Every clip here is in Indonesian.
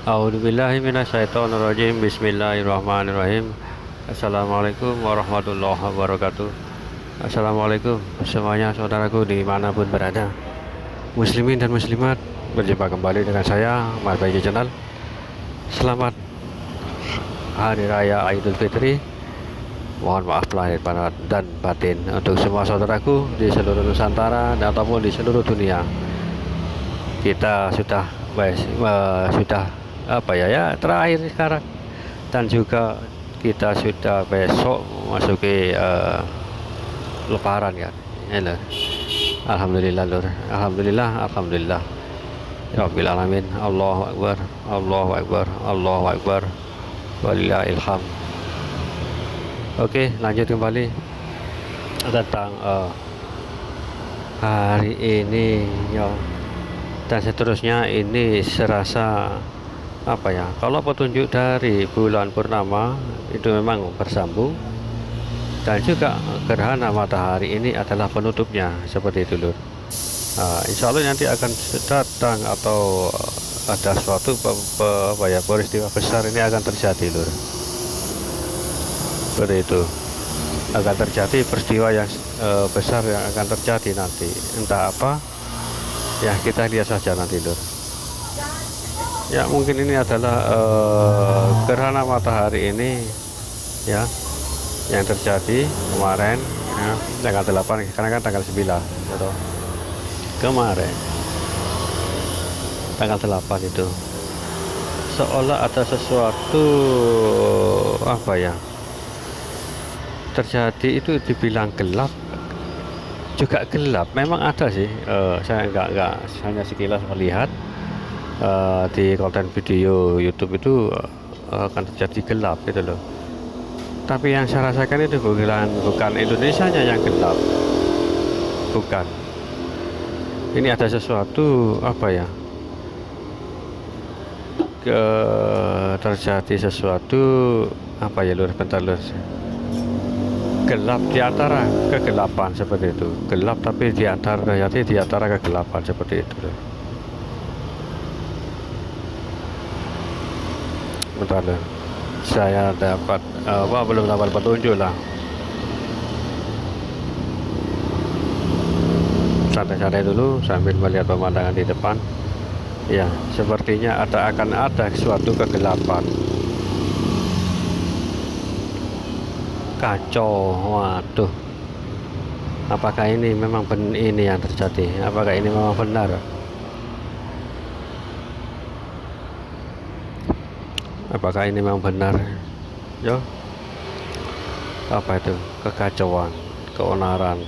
A'udzubillahi minasyaitonirrajim. Bismillahirrahmanirrahim. Assalamualaikum warahmatullahi wabarakatuh. Assalamualaikum semuanya saudaraku dimanapun berada, muslimin dan muslimat. Berjumpa kembali dengan saya Mas Bayi Channel. Selamat Hari Raya Idul Fitri. Mohon maaf lahir dan batin untuk semua saudaraku di seluruh Nusantara ataupun di seluruh dunia. Kita sudah terakhir sekarang, dan juga kita sudah besok masuki lebaran kan ya, lur. Alhamdulillah lur, alhamdulillah ya rabbil alamin. Allahu akbar, Allahu akbar, Allahu akbar, walillahil hamd. Oke, lanjut kembali tentang hari ini ya, dan seterusnya. Ini serasa kalau petunjuk dari bulan purnama itu memang bersambung, dan juga gerhana matahari ini adalah penutupnya, seperti itu lur. Insya Allah nanti akan datang atau ada suatu peristiwa besar ini akan terjadi lur, seperti itu. Akan terjadi peristiwa yang besar yang akan terjadi nanti, entah apa ya, kita lihat saja nanti lur. Ya, mungkin ini adalah gerhana matahari ini ya, yang terjadi kemarin ya, tanggal 8, karena kan tanggal 9 gitu. Kemarin tanggal 8 itu seolah ada sesuatu terjadi. Itu dibilang gelap juga gelap, memang ada sih. Saya enggak hanya sekilas melihat di konten video YouTube itu akan terjadi gelap gitu loh. Tapi yang saya rasakan itu bukan Indonesianya yang gelap, bukan. Ini ada sesuatu terjadi sesuatu lur, bentar lur. Gelap di antara kegelapan, seperti itu. Gelap tapi di antara kegelapan, seperti itu lur. Bentar lur, saya belum dapat petunjuk lah. Santai-santai dulu sambil melihat pemandangan di depan. Ya, sepertinya akan ada suatu kegelapan. Kacau, waduh. Apakah ini memang ini yang terjadi? Apakah ini memang benar? Apakah ini memang benar? Yo, apa itu? Kekacauan, keonaran,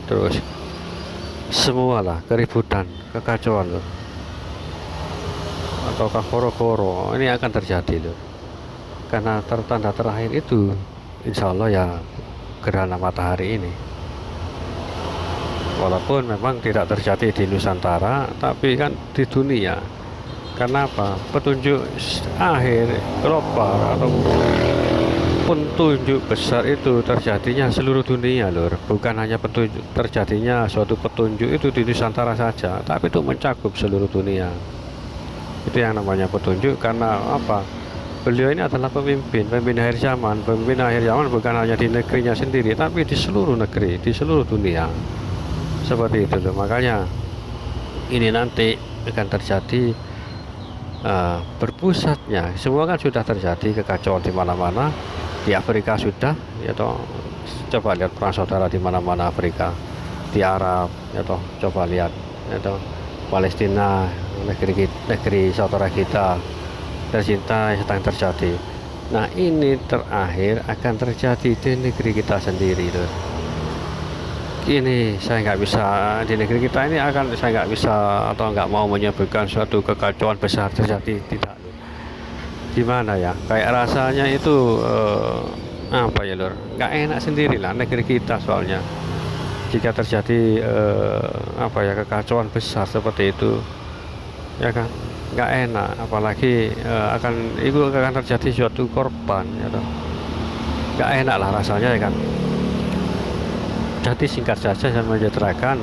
terus semualah keributan, kekacauan loh. Ataukah koro-koro ini akan terjadi loh, karena tanda terakhir itu insya Allah ya gerhana matahari ini. Walaupun memang tidak terjadi di Nusantara, tapi kan di dunia. Karena apa? Petunjuk akhir global atau petunjuk besar itu terjadinya seluruh dunia lur. Bukan hanya petunjuk, terjadinya suatu petunjuk itu di Nusantara saja, tapi itu mencakup seluruh dunia. Itu yang namanya petunjuk. Karena apa? Beliau ini adalah pemimpin akhir zaman. Pemimpin akhir zaman bukan hanya di negerinya sendiri, tapi di seluruh negeri, di seluruh dunia. Seperti itu loh. Makanya ini nanti akan terjadi berpusatnya. Semua kan sudah terjadi kekacauan di mana-mana. Di Afrika sudah, ya toh. Coba lihat perang saudara di mana-mana Afrika, di Arab, ya toh. Coba lihat, ya toh. Palestina, negeri saudara kita tercinta yang sedang terjadi. Nah, ini terakhir akan terjadi di negeri kita sendiri tuh. Ini saya nggak bisa, di negeri kita ini saya nggak bisa atau nggak mau menyebutkan suatu kekacauan besar terjadi, tidak. Gimana ya, kayak rasanya itu lur, nggak enak sendiri lah negeri kita, soalnya jika terjadi kekacauan besar seperti itu ya kan, nggak enak. Apalagi itu akan terjadi suatu korban ya toh. Nggak enak lah rasanya ya kan. Jadi singkat saja saya menceritakan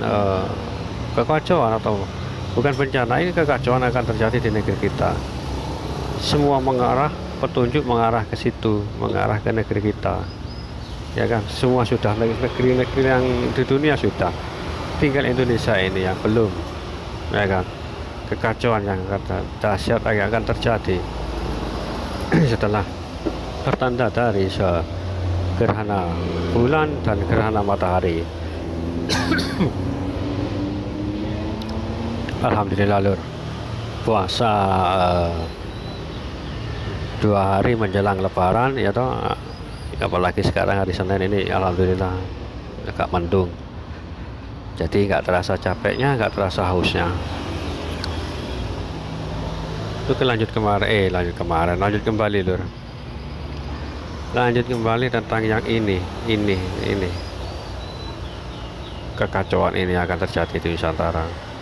kekacauan atau bukan bencana, ini kekacauan akan terjadi di negeri kita. semua mengarah, petunjuk mengarah ke situ, mengarah ke negeri kita, ya kan. Semua sudah, negeri-negeri yang di dunia sudah, tinggal Indonesia ini yang belum, ya kan. Kekacauan yang dahsyat akan terjadi setelah pertanda dari gerhana bulan dan gerhana matahari. Alhamdulillah lur, puasa 2 hari menjelang lebaran ya toh, apalagi sekarang hari Senin ini alhamdulillah agak mendung, jadi nggak terasa capeknya, nggak terasa hausnya. Itu lanjut kembali lur, lanjut kembali tentang yang ini kekacauan ini akan terjadi di Nusantara.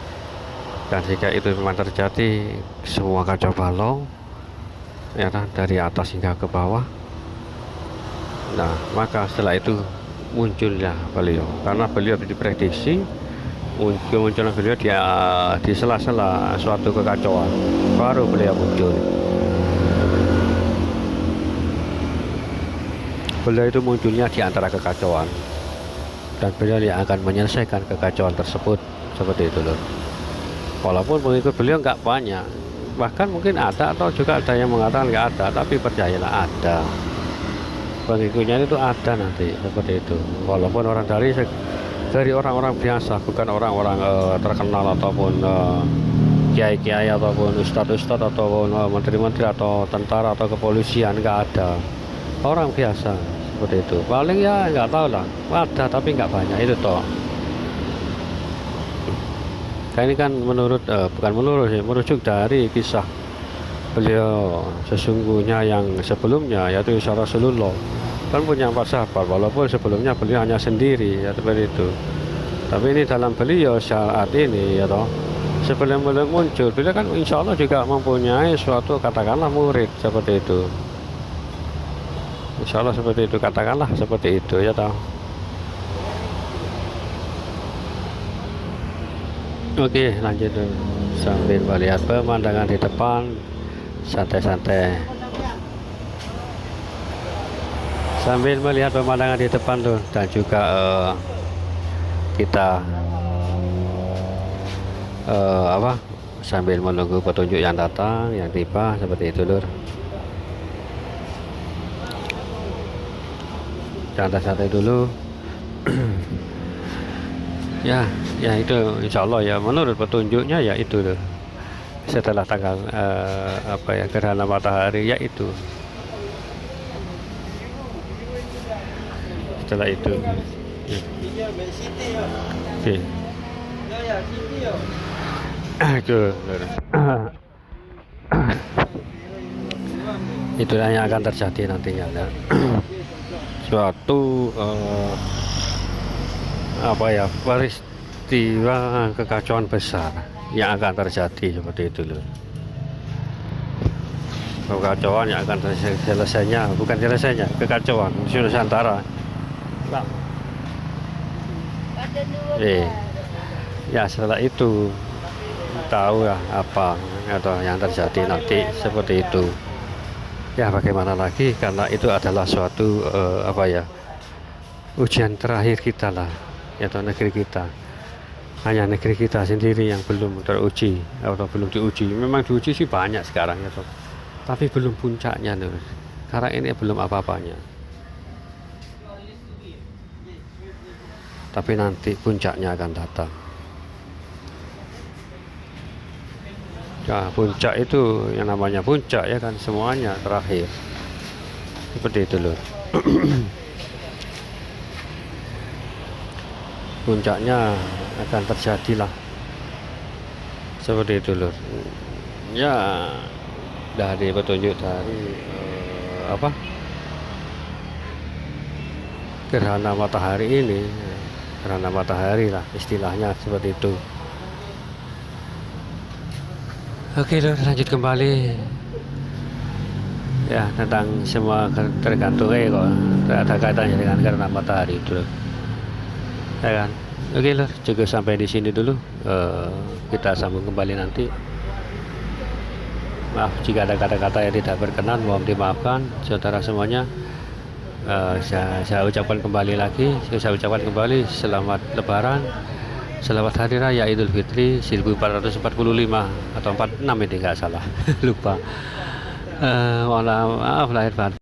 Dan jika itu memang terjadi, semua kacau balau, ya kan, dari atas hingga ke bawah. Nah, maka setelah itu munculnya beliau, karena beliau diprediksi kemunculan beliau di sela-sela suatu kekacauan, baru beliau muncul. Beliau itu munculnya di antara kekacauan, dan beliau yang akan menyelesaikan kekacauan tersebut, seperti itu loh. Walaupun pengikut beliau nggak banyak, bahkan mungkin ada, atau juga ada yang mengatakan nggak ada, tapi percayalah ada, pengikutnya itu ada nanti, seperti itu. Walaupun orang dari orang-orang biasa, bukan orang-orang terkenal, ataupun kiai-kiai, ataupun ustadz-ustadz, ataupun menteri-menteri, atau tentara, atau kepolisian, nggak ada. Orang biasa seperti itu, paling ya nggak tahu lah, ada tapi nggak banyak itu toh. Ini kan bukan merujuk dari kisah beliau sesungguhnya yang sebelumnya, yaitu Rasulullah kan punya 4 sahabat, walaupun sebelumnya beliau hanya sendiri, ya seperti itu. Tapi ini dalam beliau saat ini, ya toh, sebelum beliau muncul, beliau kan insya Allah juga mempunyai suatu, katakanlah, murid, seperti itu. Insya Allah seperti itu, katakanlah seperti itu, ya toh. Oke, lanjut sambil melihat pemandangan di depan, santai-santai. Sambil melihat pemandangan di depan tuh, dan juga kita sambil menunggu petunjuk yang datang, yang tiba, seperti itu lur. Santai-santai dulu. ya itu insya Allah ya, menurut petunjuknya ya itu loh, setelah tanggal gerhana matahari, ya itu setelah itu itulah yang akan terjadi nantinya ya. Suatu peristiwa kekacauan besar yang akan terjadi, seperti itu loh. Kekacauan yang akan selesainya kekacauan di Nusantara. Ya setelah itu tahu ya apa atau yang terjadi nanti, seperti itu. Ya bagaimana lagi, karena itu adalah suatu ujian terakhir kita lah, atau negeri kita. Hanya negeri kita sendiri yang belum teruji atau belum diuji. Memang diuji sih banyak sekarang ya toh, tapi belum puncaknya nih, karena ini belum apa-apanya. Tapi nanti puncaknya akan datang. Ya, puncak itu yang namanya puncak ya kan, semuanya terakhir, seperti itu loh. Puncaknya akan terjadi lah, seperti itu lur. Ya dari petunjuk dari gerhana matahari ini, gerhana matahari lah istilahnya, seperti itu. Oke lur, lanjut kembali ya, tentang semua tergantung kok ada kaitannya dengan gerhana matahari itu lur. Ya kan. Oke lur, cukup sampai di sini dulu. Kita sambung kembali nanti. Maaf jika ada kata-kata yang tidak berkenan, mohon dimaafkan saudara semuanya. Saya ucapkan kembali lagi, saya ucapkan kembali selamat Lebaran, selamat Hari Raya Idul Fitri 1445 atau 46 ini nggak salah, lupa. Mohon maaf lahir batin.